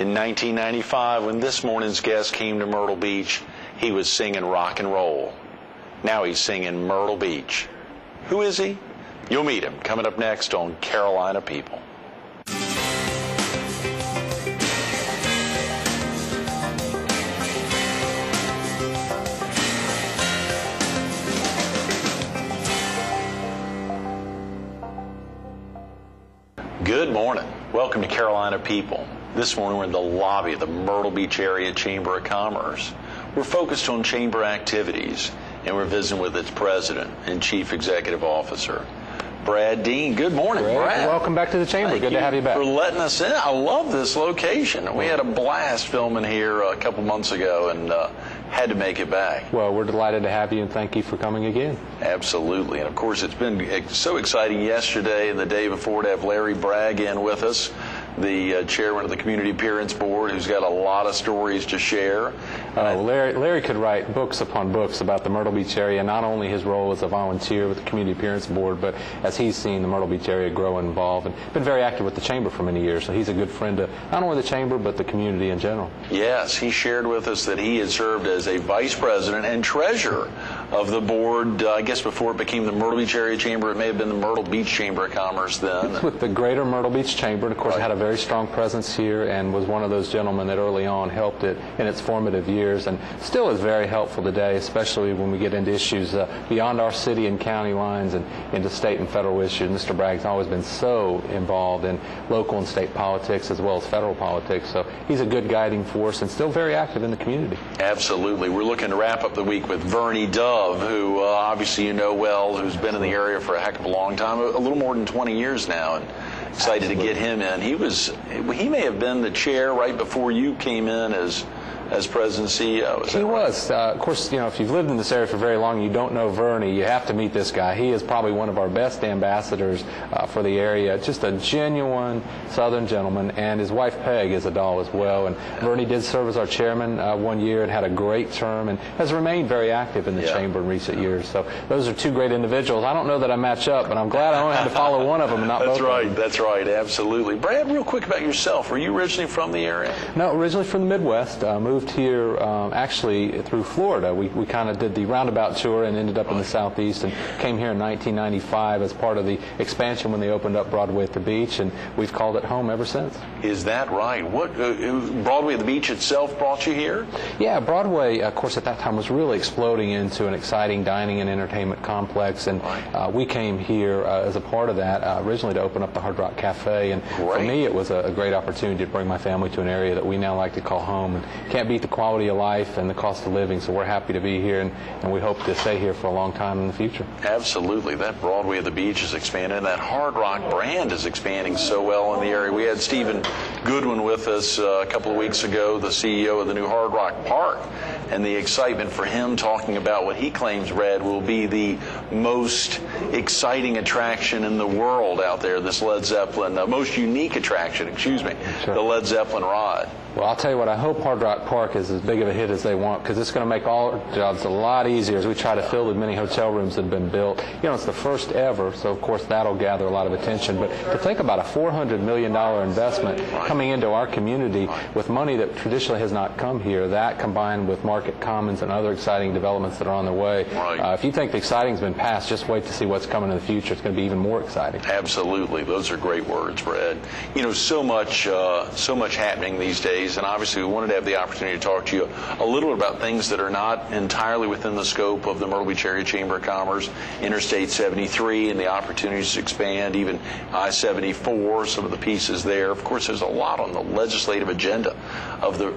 In 1995, when this morning's guest came to Myrtle Beach, he was singing rock and roll. Now he's singing Myrtle Beach. Who is he? You'll meet him coming up next on Carolina People. Good morning. Welcome to Carolina People. This morning we're in the lobby of the Myrtle Beach Area Chamber of Commerce. We're focused on chamber activities, and we're visiting with its president and chief executive officer, Brad Dean. Good morning, Brad. Welcome back to the chamber. Good to have you back. For letting us in. I love this location. We had a blast filming here a couple months ago and had to make it back. Well, we're delighted to have you, and thank you for coming again. Absolutely. And of course, it's been so exciting yesterday and the day before to have Larry Bragg in with us, the chairman of the Community Appearance Board, who's got a lot of stories to share. Larry could write books upon books about the Myrtle Beach area, not only his role as a volunteer with the Community Appearance Board, but as he's seen the Myrtle Beach area grow and evolve, and been very active with the chamber for many years. So he's a good friend to not only the chamber, but the community in general. Yes, he shared with us that he had served as a vice president and treasurer of the board, I guess before it became the Myrtle Beach Area Chamber. It may have been the Myrtle Beach Chamber of Commerce then. It's with the Greater Myrtle Beach Chamber, and of course had a very strong presence here and was one of those gentlemen that early on helped it in its formative years, and still is very helpful today, especially when we get into issues beyond our city and county lines and into state and federal issues. Mr. Bragg's always been so involved in local and state politics as well as federal politics, so he's a good guiding force and still very active in the community. Absolutely. We're looking to wrap up the week with Vernie Dove, who obviously you know well, who's been in the area for a heck of a long time, a little more than 20 years now, and excited to get him in. He may have been the chair right before you came in as president and CEO. He was. Of course, you know, if you've lived in this area for very long, you don't know Vernie, you have to meet this guy. He is probably one of our best ambassadors for the area. Just a genuine Southern gentleman, and his wife Peg is a doll as well. And Vernie did serve as our chairman 1 year and had a great term and has remained very active in the chamber in recent years. So those are two great individuals. I don't know that I match up, but I'm glad I only had to follow one of them and not both of them. That's right, absolutely. Brad, real quick about yourself. Were you originally from the area? No, originally from the Midwest. Moved here actually through Florida. We kind of did the roundabout tour and ended up in the Southeast and came here in 1995 as part of the expansion when they opened up Broadway at the beach, and we've called it home ever since. Is that right? What Broadway at the beach itself brought you here? Yeah, Broadway, of course, at that time was really exploding into an exciting dining and entertainment complex, and we came here as a part of that originally to open up the Hard Rock Cafe, and for me it was a great opportunity to bring my family to an area that we now like to call home, and can't beat the quality of life and the cost of living, so we're happy to be here, and we hope to stay here for a long time in the future. Absolutely. That Broadway at the beach is expanding, and that Hard Rock brand is expanding so well in the area. We had Stephen Goodwin with us a couple of weeks ago, the CEO of the new Hard Rock Park, and the excitement for him talking about what he claims, Brad, will be the most exciting attraction in the world out there, this Led Zeppelin, the most unique attraction, the Led Zeppelin ride. Well, I'll tell you what, I hope Hard Rock Park is as big of a hit as they want, because it's going to make all our jobs a lot easier as we try to fill as many hotel rooms that have been built. You know, it's the first ever, so of course that'll gather a lot of attention. But to think about a $400 million investment coming into our community with money that traditionally has not come here, that combined with Market Commons and other exciting developments that are on the way. If you think the exciting's been passed, just wait to see what's coming in the future. It's going to be even more exciting. Absolutely. Those are great words, Brad. You know, so much happening these days. And obviously we wanted to have the opportunity to talk to you a little bit about things that are not entirely within the scope of the Myrtle Beach Area Chamber of Commerce, Interstate 73 and the opportunities to expand, even I-74, some of the pieces there. Of course, there's a lot on the legislative agenda of the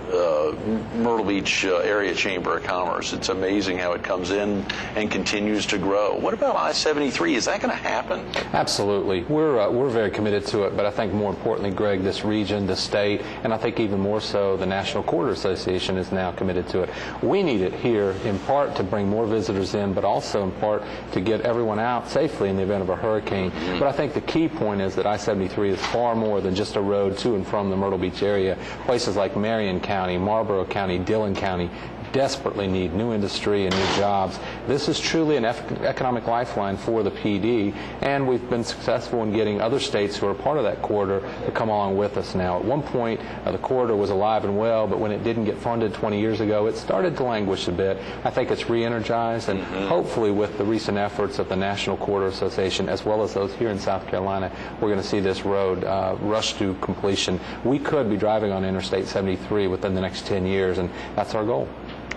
Myrtle Beach Area Chamber of Commerce. It's amazing how it comes in and continues to grow. What about I-73? Is that going to happen? Absolutely. We're very committed to it, but I think more importantly, Greg, this region, the state, and I think even more so the National Corridor Association is now committed to it. We need it here in part to bring more visitors in, but also in part to get everyone out safely in the event of a hurricane. But I think the key point is that I-73 is far more than just a road to and from the Myrtle Beach area. Places like Marion County, Marlborough County, Dillon County desperately need new industry and new jobs. This is truly an economic lifeline for the PD, and we've been successful in getting other states who are part of that corridor to come along with us now. At one point, the corridor was alive and well, but when it didn't get funded 20 years ago, it started to languish a bit. I think it's re-energized, and hopefully with the recent efforts of the National Corridor Association, as well as those here in South Carolina, we're going to see this road rush to completion. We could be driving on Interstate 73 within the next 10 years, and that's our goal.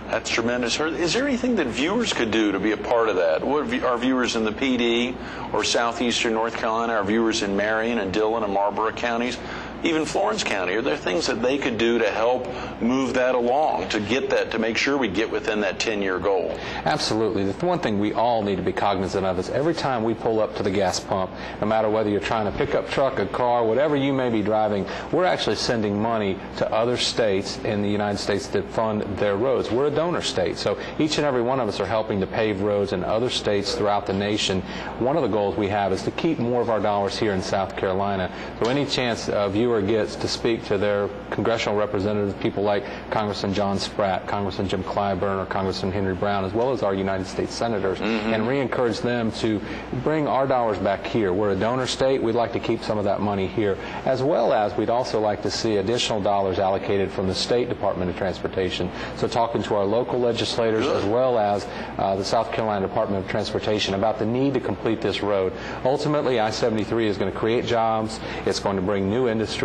That's tremendous. Is there anything that viewers could do to be a part of that? What our viewers in the PD or southeastern North Carolina, our viewers in Marion and Dillon and Marlborough counties, even Florence County, are there things that they could do to help move that along, to get that, to make sure we get within that 10-year goal? Absolutely. The one thing we all need to be cognizant of is every time we pull up to the gas pump, no matter whether you're trying to pick up truck, a car, whatever you may be driving, we're actually sending money to other states in the United States that fund their roads. We're a donor state, so each and every one of us are helping to pave roads in other states throughout the nation. One of the goals we have is to keep more of our dollars here in South Carolina. So any chance viewer gets to speak to their congressional representatives, people like Congressman John Spratt, Congressman Jim Clyburn, or Congressman Henry Brown, as well as our United States senators, and re-encourage them to bring our dollars back here. We're a donor state. We'd like to keep some of that money here, as well as we'd also like to see additional dollars allocated from the State Department of Transportation. So talking to our local legislators as well as the South Carolina Department of Transportation about the need to complete this road. Ultimately, I-73 is going to create jobs. It's going to bring new industry.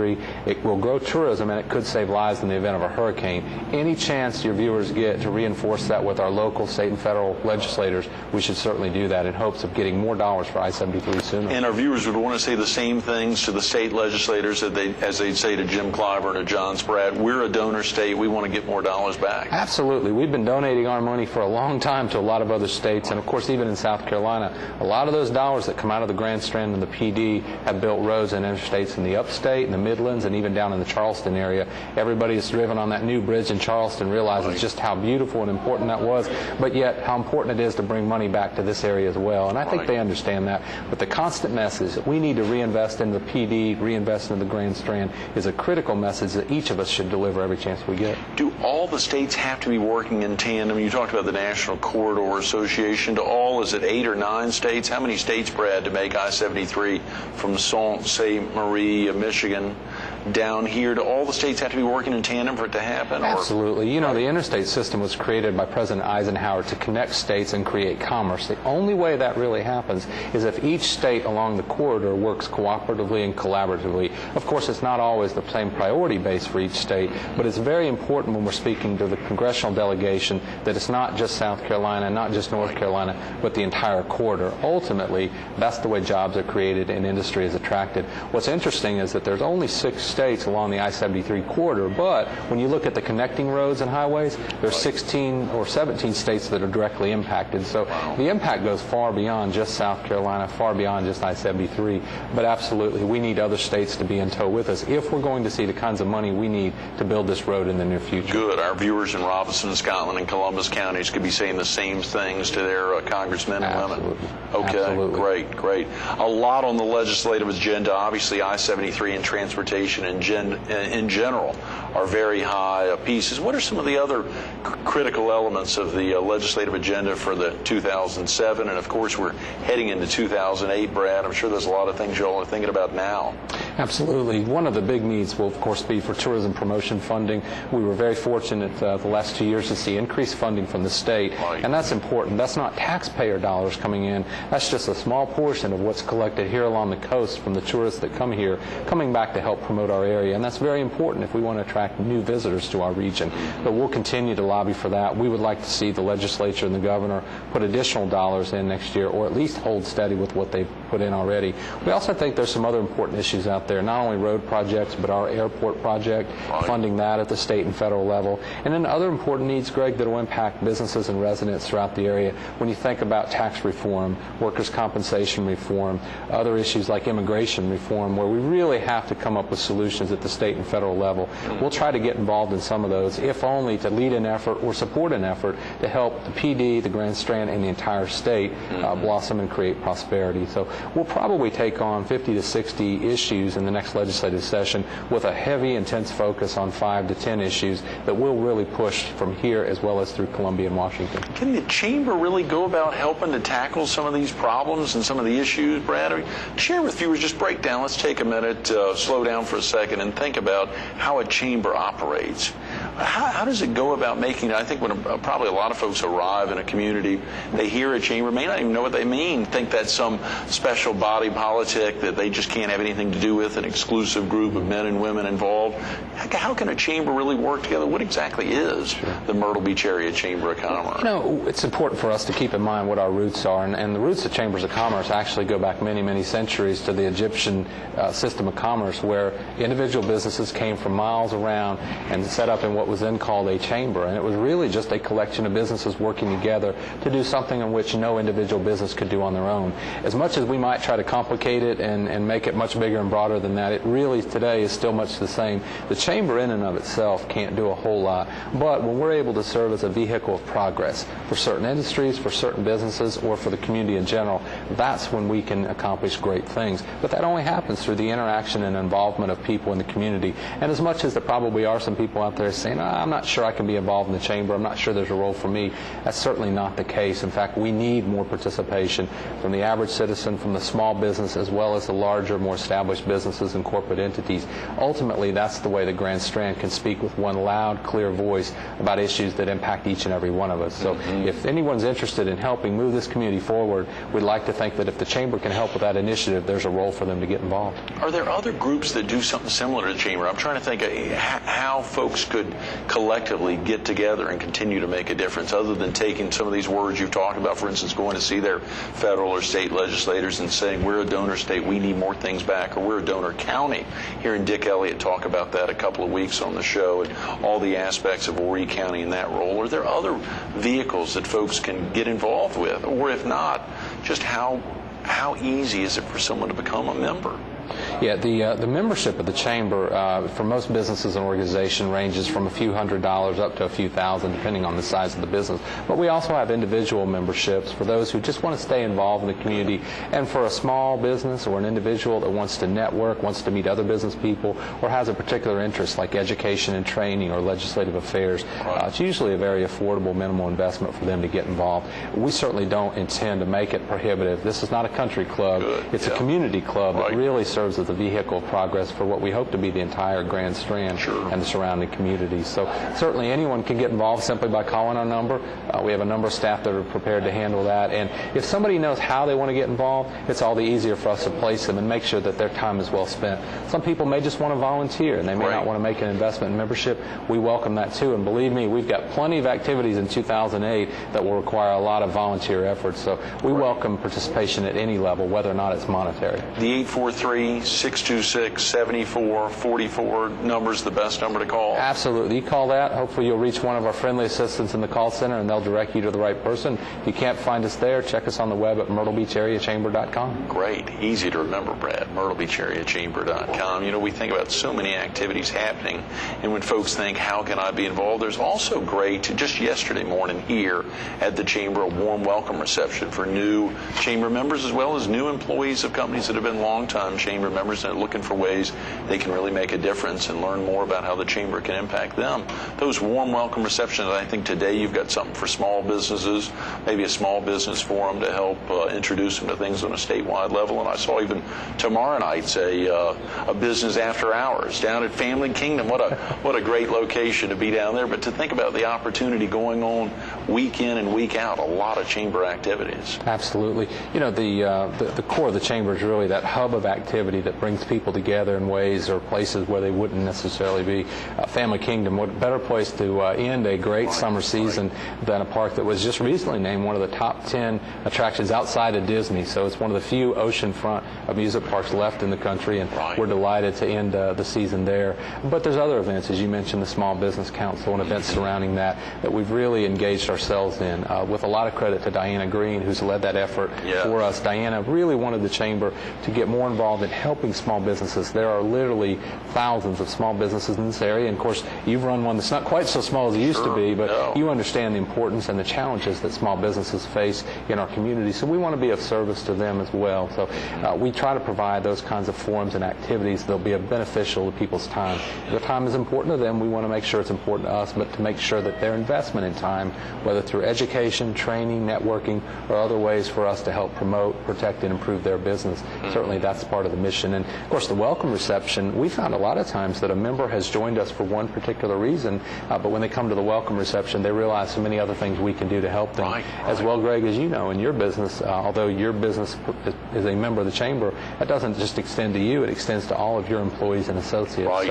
It will grow tourism, and it could save lives in the event of a hurricane. Any chance your viewers get to reinforce that with our local, state, and federal legislators, we should certainly do that in hopes of getting more dollars for I-73 sooner. And our viewers would want to say the same things to the state legislators as they'd say to Jim Clyburn or John Spratt. We're a donor state. We want to get more dollars back. Absolutely. We've been donating our money for a long time to a lot of other states, and of course even in South Carolina. A lot of those dollars that come out of the Grand Strand and the PD have built roads and interstates in the upstate and the Midlands and even down in the Charleston area. Everybody has driven on that new bridge in Charleston realizes just how beautiful and important that was, but yet how important it is to bring money back to this area as well. And I think they understand that. But the constant message that we need to reinvest in the PD, reinvest in the Grand Strand, is a critical message that each of us should deliver every chance we get. Do all the states have to be working in tandem? You talked about the National Corridor Association. To all, is it 8 or 9 states? How many states, Brad, to make I-73 from Sault Ste. Marie, Michigan, down here? Do all the states have to be working in tandem for it to happen? Absolutely. You know, the interstate system was created by President Eisenhower to connect states and create commerce. The only way that really happens is if each state along the corridor works cooperatively and collaboratively. Of course, it's not always the same priority base for each state, but it's very important when we're speaking to the congressional delegation that it's not just South Carolina, not just North Carolina, but the entire corridor. Ultimately, that's the way jobs are created and industry is attracted. What's interesting is that there's only 6 states along the I-73 corridor, but when you look at the connecting roads and highways, there's 16 or 17 states that are directly impacted. So the impact goes far beyond just South Carolina, far beyond just I-73. But absolutely, we need other states to be in tow with us if we're going to see the kinds of money we need to build this road in the near future. Good. Our viewers in Robinson, Scotland, and Columbus counties could be saying the same things to their congressmen and women. Okay, Absolutely. Great. A lot on the legislative agenda. Obviously, I-73 and transportation in general are very high pieces. What are some of the other critical elements of the legislative agenda for the 2007? And of course, we're heading into 2008, Brad. I'm sure there's a lot of things you all are thinking about now. Absolutely. One of the big needs will, of course, be for tourism promotion funding. We were very fortunate the last 2 years to see increased funding from the state, and that's important. That's not taxpayer dollars coming in. That's just a small portion of what's collected here along the coast from the tourists that come here, coming back to help promote our area, and that's very important if we want to attract new visitors to our region. But we'll continue to lobby for that. We would like to see the legislature and the governor put additional dollars in next year, or at least hold steady with what they've put in already. We also think there's some other important issues out there, not only road projects, but our airport project, funding that at the state and federal level, and then other important needs, Greg, that will impact businesses and residents throughout the area. When you think about tax reform, workers' compensation reform, other issues like immigration reform, where we really have to come up with solutions at the state and federal level. We'll try to get involved in some of those, if only to lead an effort or support an effort to help the PD, the Grand Strand, and the entire state blossom and create prosperity. So we'll probably take on 50 to 60 issues issues in the next legislative session, with a heavy, intense focus on 5 to 10 issues that will really push from here as well as through Columbia and Washington. Can the Chamber really go about helping to tackle some of these problems and some of the issues, Brad? I mean, share with viewers, just break down, let's take a minute, slow down for a second and think about how a Chamber operates. How does it go about making it? I think when probably a lot of folks arrive in a community, they hear a Chamber, may not even know what they mean, think that's some special body politic that they just can't have anything to do with, an exclusive group of men and women involved. How can a Chamber really work together? What exactly is the Myrtle Beach Area Chamber of Commerce? You know, it's important for us to keep in mind what our roots are, and the roots of Chambers of Commerce actually go back many, many centuries to the Egyptian system of commerce, where individual businesses came from miles around and set up in what was then called a chamber, and it was really just a collection of businesses working together to do something in which no individual business could do on their own. As much as we might try to complicate it and make it much bigger and broader than that, it really today is still much the same. The chamber in and of itself can't do a whole lot, but when we're able to serve as a vehicle of progress for certain industries, for certain businesses, or for the community in general, that's when we can accomplish great things. But that only happens through the interaction and involvement of people in the community. And as much as there probably are some people out there saying, I'm not sure I can be involved in the chamber, I'm not sure there's a role for me, that's certainly not the case. In fact, we need more participation from the average citizen, from the small business, as well as the larger, more established businesses and corporate entities. Ultimately, that's the way the Grand Strand can speak with one loud, clear voice about issues that impact each and every one of us. So if anyone's interested in helping move this community forward, we'd like to think that if the Chamber can help with that initiative, there's a role for them to get involved. Are there other groups that do something similar to the Chamber? I'm trying to think how folks could collectively get together and continue to make a difference, other than taking some of these words you've talked about, for instance, going to see their federal or state legislators and saying, we're a donor state, we need more things back, or we're a donor county. Hearing Dick Elliott talk about that a couple of weeks on the show and all the aspects of Horry County in that role. Are there other vehicles that folks can get involved with? Or if not, just how easy is it for someone to become a member? Yeah, the membership of the Chamber for most businesses and organizations ranges from a few $100s up to a few thousand, depending on the size of the business. But we also have individual memberships for those who just want to stay involved in the community, and for a small business or an individual that wants to network, wants to meet other business people, or has a particular interest like education and training or legislative affairs. It's usually a very affordable, minimal investment for them to get involved. We certainly don't intend to make it prohibitive. This is not a country club. It's a community club that really serves as a vehicle of progress for what we hope to be the entire Grand Strand and the surrounding communities. So certainly anyone can get involved simply by calling our number. We have a number of staff that are prepared to handle that. And if somebody knows how they want to get involved, it's all the easier for us to place them and make sure that their time is well spent. Some people may just want to volunteer and they may not want to make an investment in membership. We welcome that too. And believe me, we've got plenty of activities in 2008 that will require a lot of volunteer efforts. So we welcome participation at any level, whether or not it's monetary. The 843-626-7444 number's the best number to call? Absolutely. You call that. Hopefully you'll reach one of our friendly assistants in the call center and they'll direct you to the right person. If you can't find us there, check us on the web at myrtlebeachareachamber.com. Great. Easy to remember, Brad. myrtlebeachareachamber.com. You know, we think about so many activities happening, and when folks think, how can I be involved? There's also great, just yesterday morning here at the Chamber, a warm welcome reception for new Chamber members as well as new employees of companies that have been long-time Chamber members and are looking for ways they can really make a difference and learn more about how the Chamber can impact them. Those warm welcome receptions, I think today you've got something for small businesses, maybe a small business forum to help introduce them to things on a statewide level. And I saw even tomorrow night's a business after hours down at Family Kingdom. What a great location to be down there. But to think about the opportunity going on week in and week out, a lot of Chamber activities. Absolutely. You know, the core of the Chamber is really that hub of activity that brings people together in ways or places where they wouldn't necessarily be. Family Kingdom, what better place to end a great summer season than a park that was just recently named one of the top 10 attractions outside of Disney. So it's one of the few oceanfront amusement parks left in the country, and we're delighted to end the season there. But there's other events, as you mentioned, the Small Business Council and events surrounding that we've really engaged ourselves in, with a lot of credit to Diana Green, who's led that effort for us. Diana really wanted the Chamber to get more involved in helping small businesses. There are literally thousands of small businesses in this area, and of course you've run one that's not quite so small as it used to be, but you understand the importance and the challenges that small businesses face in our community, so we want to be of service to them as well. So we try to provide those kinds of forums and activities that'll be beneficial to people's time. Their time is important to them. We want to make sure it's important to us, but to make sure that their investment in time, whether through education, training, networking, or other ways for us to help promote, protect, and improve their business, certainly that's part of the mission. And of course, the welcome reception, we found a lot of times that a member has joined us for one particular reason, but when they come to the welcome reception, they realize so many other things we can do to help them. As well, Greg, as you know, in your business, although your business is a member of the Chamber, that doesn't just extend to you, it extends to all of your employees and associates.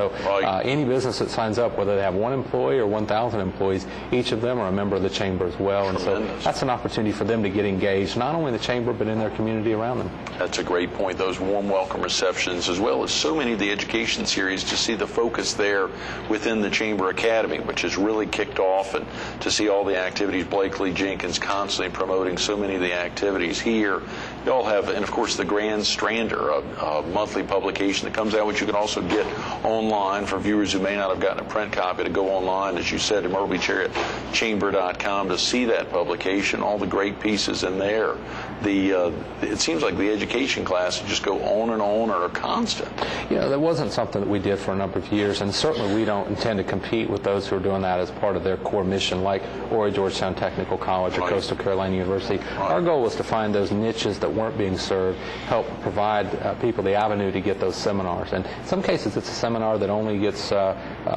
Any business that signs up, whether they have 1 employee or 1,000 employees, each of them are a member of the Chamber as well. And so that's an opportunity for them to get engaged, not only in the Chamber, but in their community around them. That's a great point. Those warm welcome receptions, as well as so many of the education series, to see the focus there within the Chamber Academy, which has really kicked off, and to see all the activities. Blakely Jenkins constantly promoting so many of the activities here. You all have, and of course, the Grand Strander, a monthly publication that comes out, which you can also get online for viewers who may not have gotten a print copy, to go online, as you said, to Myrtle Beach Area Chamber.com to see that publication, all the great pieces in there. It seems like the education classes just go on and on, or are constant. You know, that wasn't something that we did for a number of years, and certainly we don't intend to compete with those who are doing that as part of their core mission, like Horry Georgetown Technical College or Coastal Carolina University. Our goal was to find those niches that weren't being served, help provide people the avenue to get those seminars. And in some cases, it's a seminar that only gets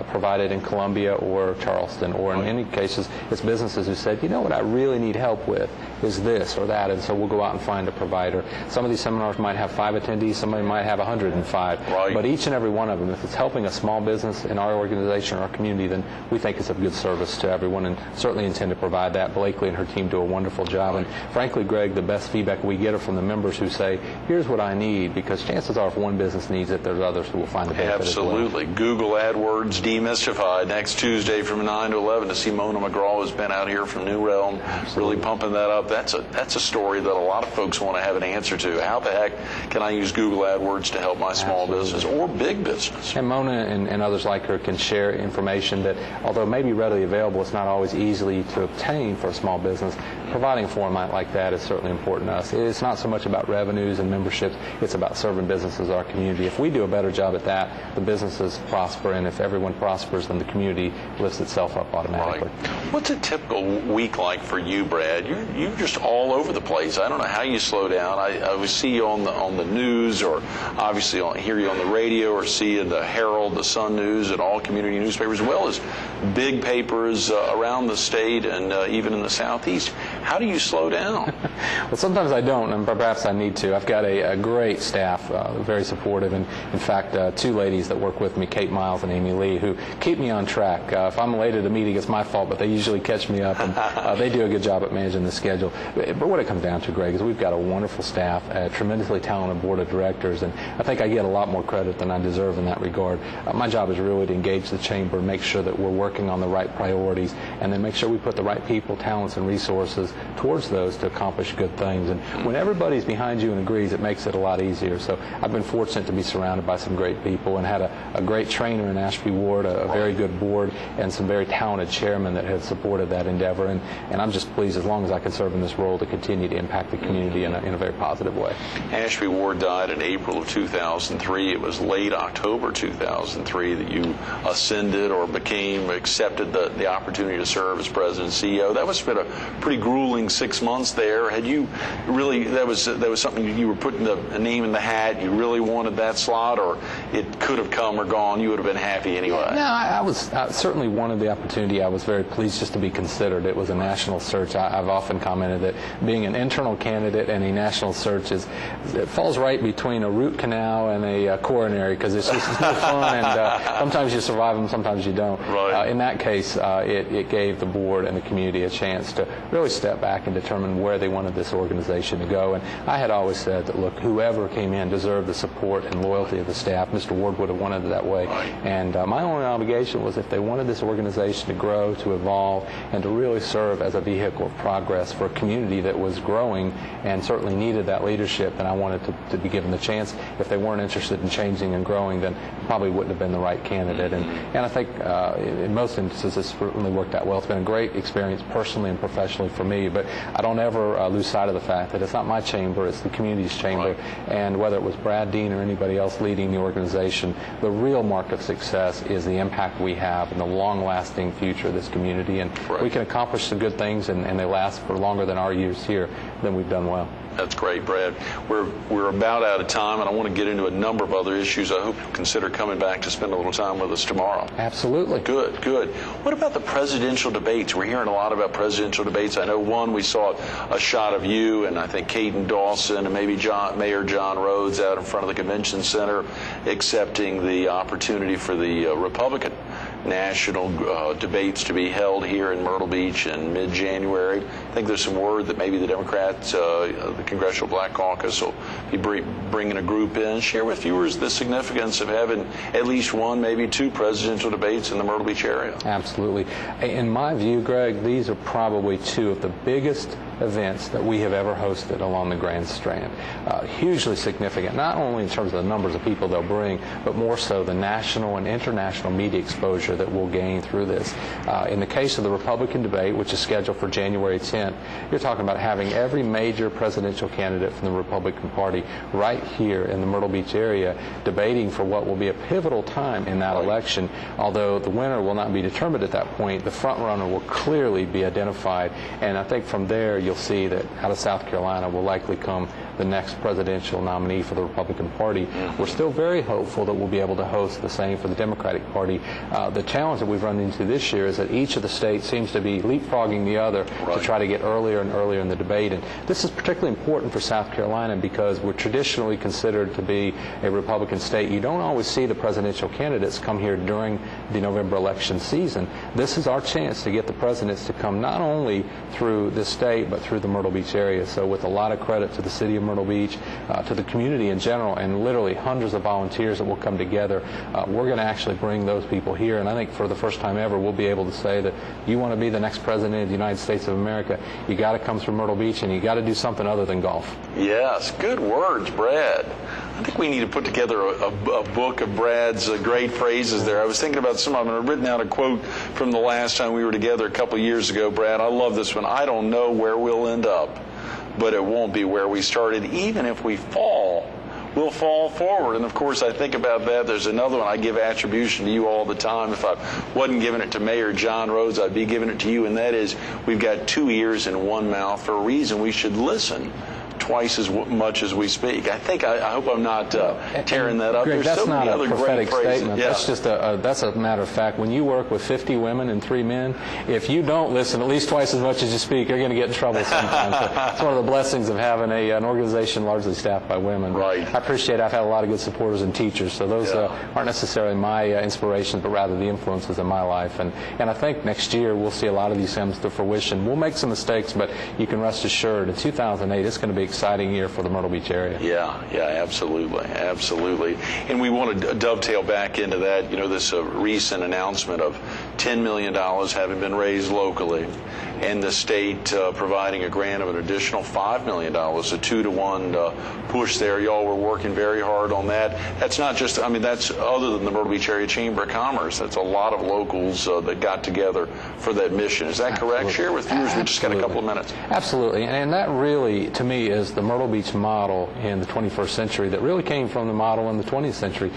provided in Columbia or Charleston, or in many cases, it's businesses who said, you know what I really need help with is this or that, and so we'll go out and find a provider. Some of these seminars might have 5 attendees, somebody might have 105, but each and every one of them, if it's helping a small business in our organization or our community, then we think it's of good service to everyone, and certainly intend to provide that. Blakely and her team do a wonderful job, and frankly, Greg, the best feedback we get are from the members who say, here's what I need, because chances are if one business needs it, there's others who will find the benefit. Absolutely. As well. Google AdWords Demystified next Tuesday from 9 to 11 to see Mona McGraw, who's been out here from New Realm, really pumping that up. That's a story that a lot of folks want to have an answer to. How the heck can I use Google AdWords to help my small business or big business? And Mona and others like her can share information that, although it may be readily available, it's not always easily to obtain for a small business. Providing a format like that is certainly important to us. It's not so much about revenues and memberships, it's about serving businesses, our community. If we do a better job at that, the businesses prosper, and if everyone prospers, then the community lifts itself up automatically. What's a typical week like for you, Brad? You're just all over the place. I don't know how you slow down. I would see you on the news, or obviously hear you on the radio, or see you in the Herald, the Sun News, and all community newspapers, as well as big papers around the state and even in the Southeast. How do you slow down? Well, sometimes I don't, and perhaps I need to. I've got a great staff, very supportive, and in fact, 2 ladies that work with me, Kate Miles and Amy Lee, who keep me on track. If I'm late at a meeting, it's my fault, but they usually catch me up, and they do a good job at managing the schedule. But what it comes down to, Greg, is we've got a wonderful staff, a tremendously talented board of directors, and I think I get a lot more credit than I deserve in that regard. My job is really to engage the Chamber, make sure that we're working on the right priorities, and then make sure we put the right people, talents, and resources towards those to accomplish good things. And when everybody's behind you and agrees, it makes it a lot easier. So I've been fortunate to be surrounded by some great people, and had a great trainer in Ashby Ward, a very good board, and some very talented chairmen that have supported that endeavor. And I'm just pleased, as long as I can serve in this role, to continue to impact the community in a very positive way. Ashby Ward died in April of 2003. It was late October 2003 that you ascended or accepted the opportunity to serve as president and CEO. That must have been a pretty grueling 6 months there. Had you really, that was something you were putting a name in the hat, you really wanted that slot, or it could have come or gone, you would have been happy anyway? No, I certainly wanted the opportunity. I was very pleased just to be considered. It was a national search. I've often commented that being an internal candidate and a national search it falls right between a root canal and a coronary, because it's just no fun, and sometimes you survive them, sometimes you don't. In that case, it gave the board and the community a chance to really step back and determine where they wanted this organization to go. And I had always said that, look, whoever came in deserved the support and loyalty of the staff. Mr. Ward would have wanted it that way. And my only obligation was, if they wanted this organization to grow, to evolve, and to really serve as a vehicle of progress for a community that was growing and certainly needed that leadership, then I wanted to be given the chance. If they weren't interested in changing and growing, then probably wouldn't have been the right candidate. And I think in most instances, it's certainly worked out well. It's been a great experience personally and professionally for me. you. But I don't ever lose sight of the fact that it's not my chamber, it's the community's chamber. Right. And whether it was Brad Dean or anybody else leading the organization, the real mark of success is the impact we have in the long-lasting future of this community. And Right. we can accomplish some good things, and they last for longer than our years here, then we've done well. That's great, Brad. We're about out of time, and I want to get into a number of other issues. I hope you'll consider coming back to spend a little time with us tomorrow. Absolutely. Good, good. What about the presidential debates? We're hearing a lot about presidential debates. I know we saw a shot of you and I think Caden Dawson and maybe Mayor John Rhodes out in front of the convention center accepting the opportunity for the Republican national debates to be held here in Myrtle Beach in mid-January. I think there's some word that maybe the Democrats, the Congressional Black Caucus, will be bringing a group in. Share with viewers the significance of having at least one, maybe two presidential debates in the Myrtle Beach area. Absolutely. In my view, Greg, these are probably two of the biggest events that we have ever hosted along the Grand Strand. Hugely significant, not only in terms of the numbers of people they'll bring, but more so the national and international media exposure that we'll gain through this. In the case of the Republican debate, which is scheduled for January 10th, you're talking about having every major presidential candidate from the Republican Party right here in the Myrtle Beach area debating for what will be a pivotal time in that election. Although the winner will not be determined at that point, the front runner will clearly be identified, and I think from there you'll see that out of South Carolina will likely come the next presidential nominee for the Republican Party. We're still very hopeful that we'll be able to host the same for the Democratic Party. The challenge that we've run into this year is that each of the states seems to be leapfrogging the other to try to get earlier and earlier in the debate. And this is particularly important for South Carolina because we're traditionally considered to be a Republican state. You don't always see the presidential candidates come here during the November election season. This is our chance to get the presidents to come not only through this state but through the Myrtle Beach area. So with a lot of credit to the city of Myrtle Beach, to the community in general, and literally hundreds of volunteers that will come together, we're going to actually bring those people here. And I think for the first time ever, we'll be able to say that you want to be the next president of the United States of America, you got to come through Myrtle Beach, and you got to do something other than golf. Yes, good words, Brad. I think we need to put together a book of Brad's great phrases there. I was thinking about some of them. I've written out a quote from the last time we were together a couple of years ago, Brad. I love this one. I don't know where we'll end up, but it won't be where we started. Even if we fall, we'll fall forward. And of course, I think about that. There's another one. I give attribution to you all the time. If I wasn't giving it to Mayor John Rhodes, I'd be giving it to you. And that is, we've got two ears and one mouth for a reason. We should listen twice as much as we speak. I hope I'm not tearing that up. Greg, There's so many other prophetic great phrases. statement. Yeah. That's just that's a matter of fact. When you work with 50 women and 3 men, if you don't listen at least twice as much as you speak, you're going to get in trouble sometimes. So it's one of the blessings of having an organization largely staffed by women. Right. I appreciate I've had a lot of good supporters and teachers, so those aren't necessarily my inspirations, but rather the influences in my life. And I think next year we'll see a lot of these come to fruition. We'll make some mistakes, but you can rest assured in 2008 it's going to be an exciting year for the Myrtle Beach area. Yeah, absolutely. And we want to dovetail back into that, this recent announcement of $10 million having been raised locally, and the state providing a grant of an additional $5 million, a 2-to-1 push there. Y'all were working very hard on that. That's not just, that's other than the Myrtle Beach Area Chamber of Commerce. That's a lot of locals that got together for that mission. Is that correct? Share with viewers. We just got a couple of minutes. Absolutely. And that really, to me, is the Myrtle Beach model in the 21st century that really came from the model in the 20th century.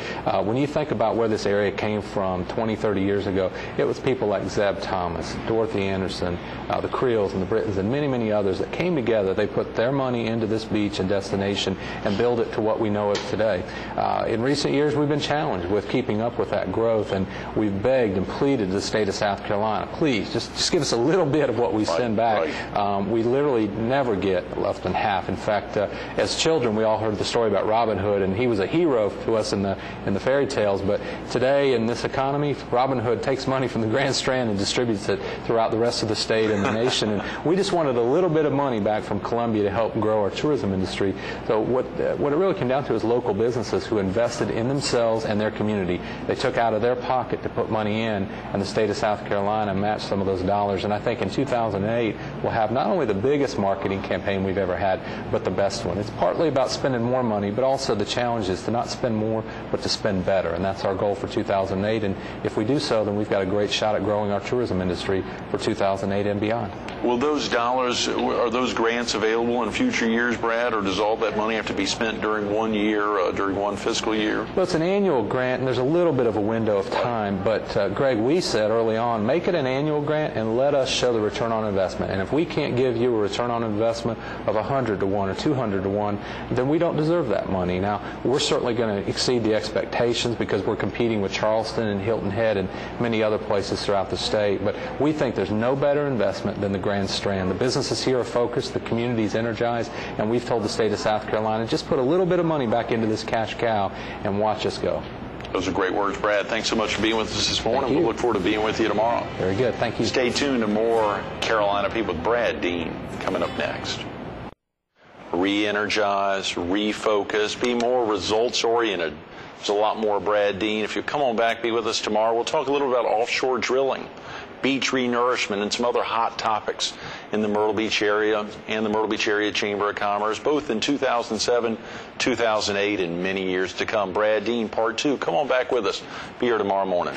When you think about where this area came from 20, 30 years ago, it was people like Zeb Thomas, Dorothy Anderson, the Creoles and the Britons, and many, many others that came together. They put their money into this beach and destination and build it to what we know it today. In recent years, we've been challenged with keeping up with that growth, and we've begged and pleaded the state of South Carolina, please, just give us a little bit of what we send back. We literally never get less than half. In fact, as children, we all heard the story about Robin Hood, and he was a hero to us in the fairy tales. But today, in this economy, Robin Hood takes money from the Grand Strand and distributes it throughout the rest of the state and the nation. And we just wanted a little bit of money back from Columbia to help grow our tourism industry. So what it really came down to is local businesses who invested in themselves and their community. They took out of their pocket to put money in, and the state of South Carolina matched some of those dollars. And I think in 2008, we'll have not only the biggest marketing campaign we've ever had, but the best one. It's partly about spending more money, but also the challenge is to not spend more, but to spend better. And that's our goal for 2008. And if we do so, then we've got a great great shot at growing our tourism industry for 2008 and beyond. Will those dollars, are those grants available in future years, Brad, or does all that money have to be spent during one year, during one fiscal year? Well, it's an annual grant, and there's a little bit of a window of time. But, Greg, we said early on, make it an annual grant and let us show the return on investment. And if we can't give you a return on investment of 100 to 1 or 200 to 1, then we don't deserve that money. Now, we're certainly going to exceed the expectations because we're competing with Charleston and Hilton Head and many other places throughout the state. But we think there's no better investment than the Grand Strand. The businesses here are focused, the community's energized, and we've told the state of South Carolina, just put a little bit of money back into this cash cow and watch us go. Those are great words, Brad. Thanks so much for being with us this morning. We'll look forward to being with you tomorrow. Very good. Thank you. Stay tuned to more Carolina People with Brad Dean coming up next. Re-energize, refocus, be more results-oriented. There's a lot more Brad Dean. If you come on back, be with us tomorrow. We'll talk a little about offshore drilling, beach renourishment, and some other hot topics in the Myrtle Beach area and the Myrtle Beach Area Chamber of Commerce, both in 2007, 2008, and many years to come. Brad Dean, Part 2. Come on back with us. Be here tomorrow morning.